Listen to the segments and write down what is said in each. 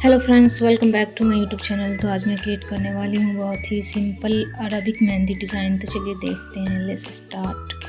Hello friends, welcome back to my YouTube channel. तो आज मैं क्रिएट करने वाली हूँ बहुत ही सिंपल अरबिक मेहंदी डिज़ाइन। तो चलिए देखते हैं, लेट्स स्टार्ट।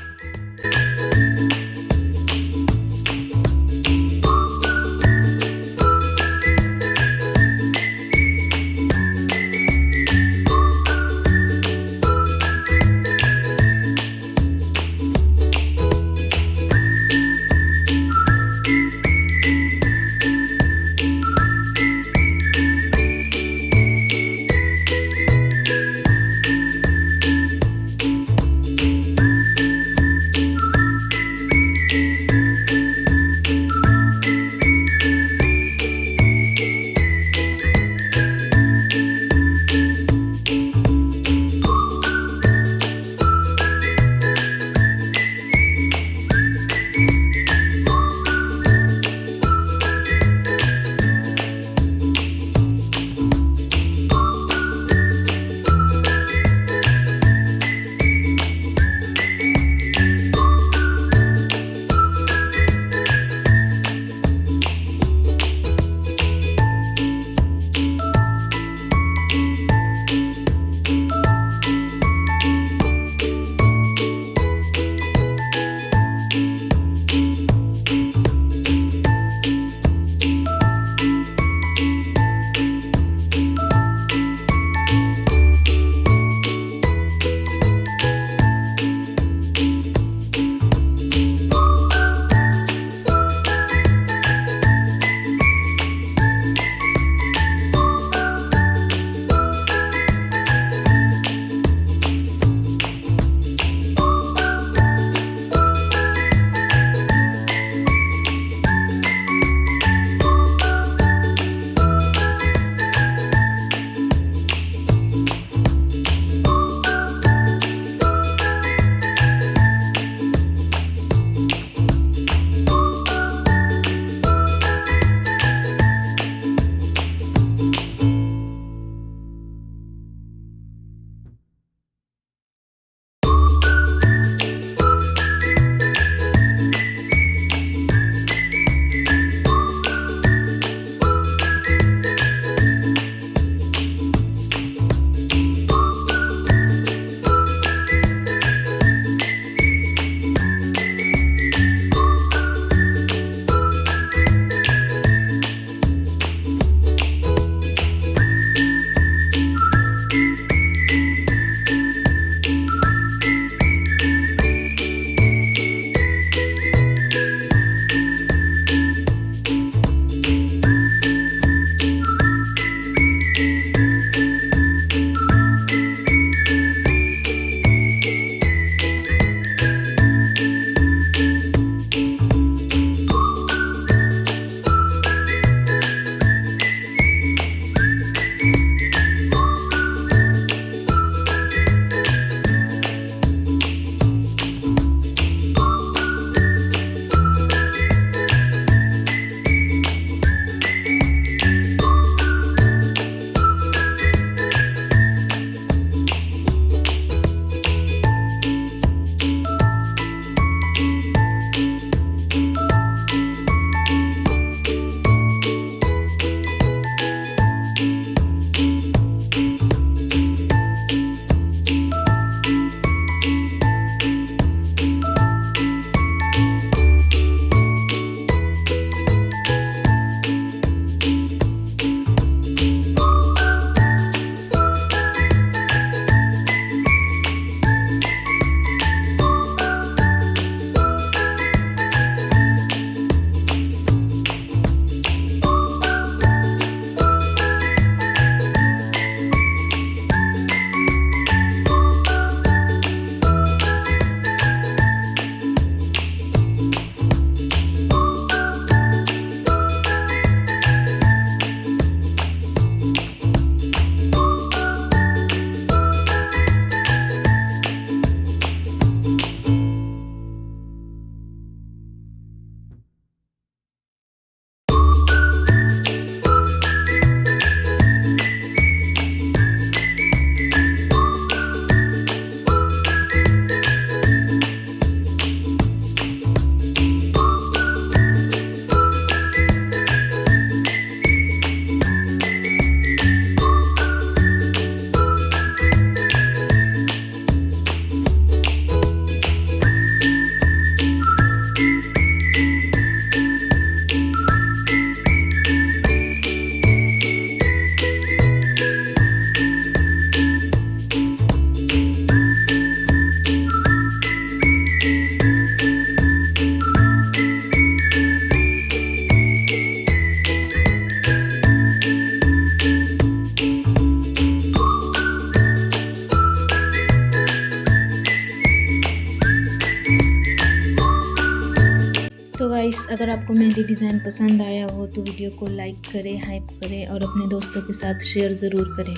अगर आपको मेहंदी डिज़ाइन पसंद आया हो तो वीडियो को लाइक करें, हाइप करें और अपने दोस्तों के साथ शेयर ज़रूर करें।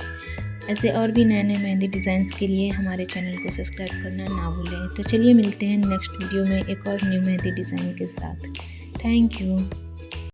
ऐसे और भी नए नए मेहंदी डिज़ाइंस के लिए हमारे चैनल को सब्सक्राइब करना ना भूलें। तो चलिए मिलते हैं नेक्स्ट वीडियो में एक और न्यू मेहंदी डिज़ाइन के साथ। Thank you.